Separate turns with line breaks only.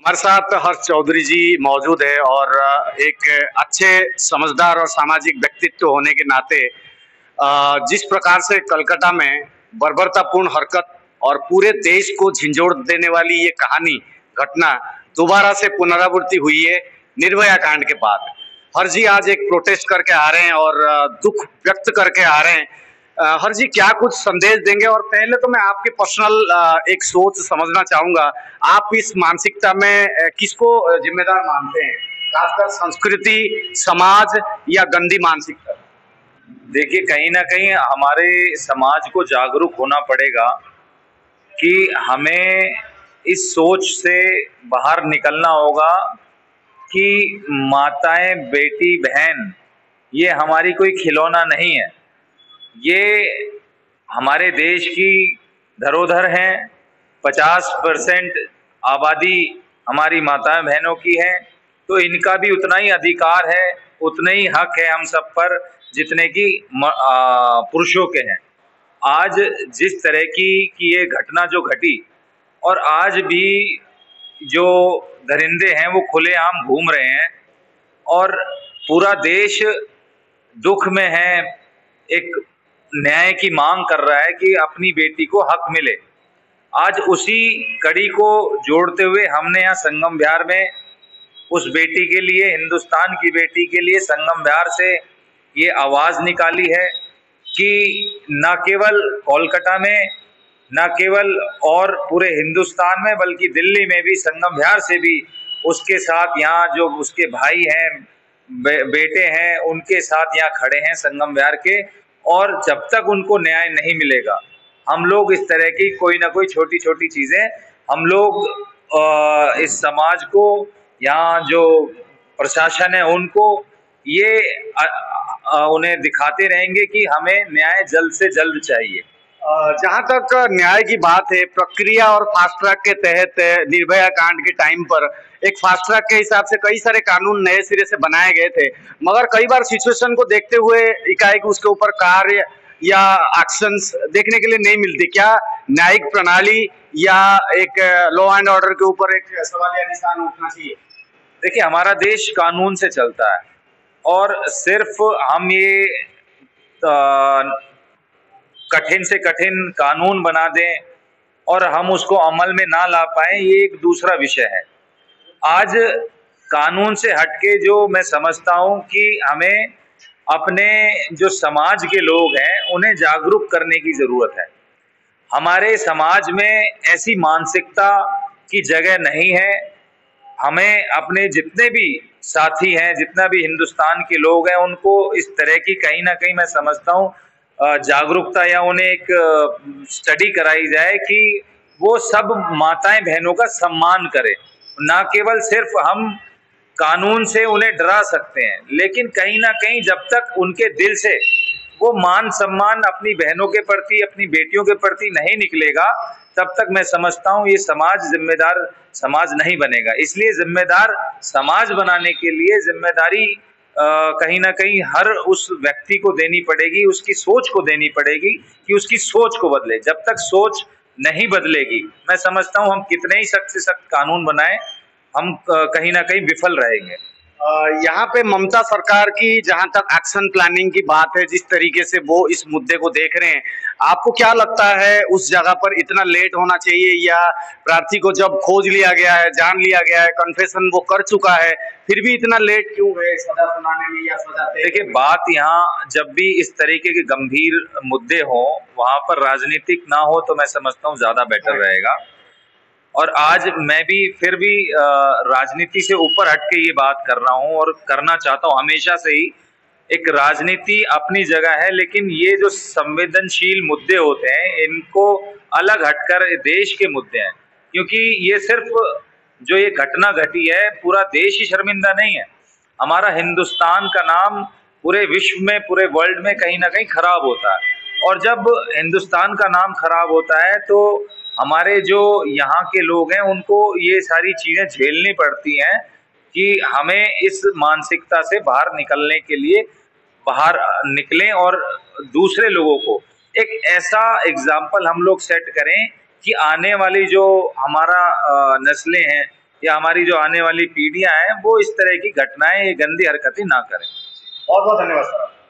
हमारे साथ हर्ष चौधरी जी मौजूद है और एक अच्छे समझदार और सामाजिक व्यक्तित्व होने के नाते जिस प्रकार से कलकत्ता में बर्बरतापूर्ण हरकत और पूरे देश को झंझोड़ देने वाली ये कहानी घटना दोबारा से पुनरावृत्ति हुई है निर्भया कांड के बाद। हर्ष जी आज एक प्रोटेस्ट करके आ रहे हैं और दुख व्यक्त करके आ रहे हैं। हर जी क्या कुछ संदेश देंगे? और पहले तो मैं आपके पर्सनल एक सोच समझना चाहूंगा, आप इस मानसिकता में किसको जिम्मेदार मानते हैं, खासकर संस्कृति, समाज या गंदी मानसिकता?
देखिए, कहीं ना कहीं हमारे समाज को जागरूक होना पड़ेगा कि हमें इस सोच से बाहर निकलना होगा कि माताएं, बेटी, बहन ये हमारी कोई खिलौना नहीं है। ये हमारे देश की धरोहर हैं। 50% आबादी हमारी माताएं बहनों की है, तो इनका भी उतना ही अधिकार है, उतना ही हक है हम सब पर जितने की पुरुषों के हैं। आज जिस तरह की ये घटना जो घटी और आज भी जो दरिंदे हैं वो खुलेआम घूम रहे हैं और पूरा देश दुख में है, एक न्याय की मांग कर रहा है कि अपनी बेटी को हक मिले। आज उसी कड़ी को जोड़ते हुए हमने यहाँ संगम विहार में उस बेटी के लिए, हिंदुस्तान की बेटी के लिए संगम विहार से ये आवाज़ निकाली है कि न केवल कोलकाता में, न केवल और पूरे हिंदुस्तान में, बल्कि दिल्ली में भी संगम विहार से भी उसके साथ यहाँ जो उसके भाई हैं, बेटे हैं, उनके साथ यहाँ खड़े हैं संगम विहार के। और जब तक उनको न्याय नहीं मिलेगा हम लोग इस तरह की कोई ना कोई छोटी छोटी चीज़ें हम लोग इस समाज को, यहाँ जो प्रशासन है उनको ये उन्हें दिखाते रहेंगे कि हमें न्याय जल्द से जल्द चाहिए।
जहां तक न्याय की बात है, प्रक्रिया और फास्ट ट्रैक के तहत निर्भया कांड के टाइम पर एक फास्ट ट्रैक के हिसाब से कई सारे कानून नए सिरे से बनाए गए थे, मगर कई बार सिचुएशन को देखते हुए एकाएक उसके ऊपर कार्य या एक्शंस देखने के लिए नहीं मिलती। क्या न्यायिक प्रणाली या एक लॉ एंड ऑर्डर के ऊपर एक सवालिया निशान उठना चाहिए?
देखिए, हमारा देश कानून से चलता है और सिर्फ हम ये कठिन से कठिन कानून बना दें और हम उसको अमल में ना ला पाए, ये एक दूसरा विषय है। आज कानून से हटके जो मैं समझता हूँ कि हमें अपने जो समाज के लोग हैं उन्हें जागरूक करने की ज़रूरत है। हमारे समाज में ऐसी मानसिकता की जगह नहीं है। हमें अपने जितने भी साथी हैं, जितना भी हिंदुस्तान के लोग हैं, उनको इस तरह की कहीं ना कहीं मैं समझता हूँ जागरूकता या उन्हें एक स्टडी कराई जाए कि वो सब माताएं बहनों का सम्मान करें। ना केवल सिर्फ हम कानून से उन्हें डरा सकते हैं, लेकिन कहीं ना कहीं जब तक उनके दिल से वो मान सम्मान अपनी बहनों के प्रति, अपनी बेटियों के प्रति नहीं निकलेगा, तब तक मैं समझता हूँ ये समाज जिम्मेदार समाज नहीं बनेगा। इसलिए जिम्मेदार समाज बनाने के लिए जिम्मेदारी कहीं ना कहीं हर उस व्यक्ति को देनी पड़ेगी, उसकी सोच को देनी पड़ेगी कि उसकी सोच को बदले। जब तक सोच नहीं बदलेगी, मैं समझता हूँ हम कितने ही सख्त से सख्त कानून बनाएं, हम कहीं ना कहीं विफल रहेंगे।
यहाँ पे ममता सरकार की जहां तक एक्शन प्लानिंग की बात है, जिस तरीके से वो इस मुद्दे को देख रहे हैं, आपको क्या लगता है उस जगह पर इतना लेट होना चाहिए, या प्रार्थी को जब खोज लिया गया है, जान लिया गया है, कन्फेशन वो कर चुका है, फिर भी इतना लेट क्यों है सजा सुनाने में या सजा?
देखिए, बात यहाँ जब भी इस तरीके के गंभीर मुद्दे हों वहां पर राजनीतिक ना हो तो मैं समझता हूँ ज्यादा बेटर रहेगा। और आज मैं भी फिर भी राजनीति से ऊपर हटके ये बात कर रहा हूँ और करना चाहता हूँ हमेशा से ही। एक राजनीति अपनी जगह है, लेकिन ये जो संवेदनशील मुद्दे होते हैं इनको अलग हटकर देश के मुद्दे हैं, क्योंकि ये सिर्फ जो ये घटना घटी है पूरा देश ही शर्मिंदा नहीं है। हमारा हिंदुस्तान का नाम पूरे विश्व में, पूरे वर्ल्ड में कहीं ना कहीं खराब होता है, और जब हिंदुस्तान का नाम खराब होता है तो हमारे जो यहाँ के लोग हैं उनको ये सारी चीज़ें झेलनी पड़ती हैं कि हमें इस मानसिकता से बाहर निकलने के लिए बाहर निकलें और दूसरे लोगों को एक ऐसा एग्जाम्पल हम लोग सेट करें कि आने वाली जो हमारा नस्लें हैं या हमारी जो आने वाली पीढ़ियां हैं वो इस तरह की घटनाएं, ये गंदी हरकतें ना करें।
बहुत बहुत धन्यवाद सर।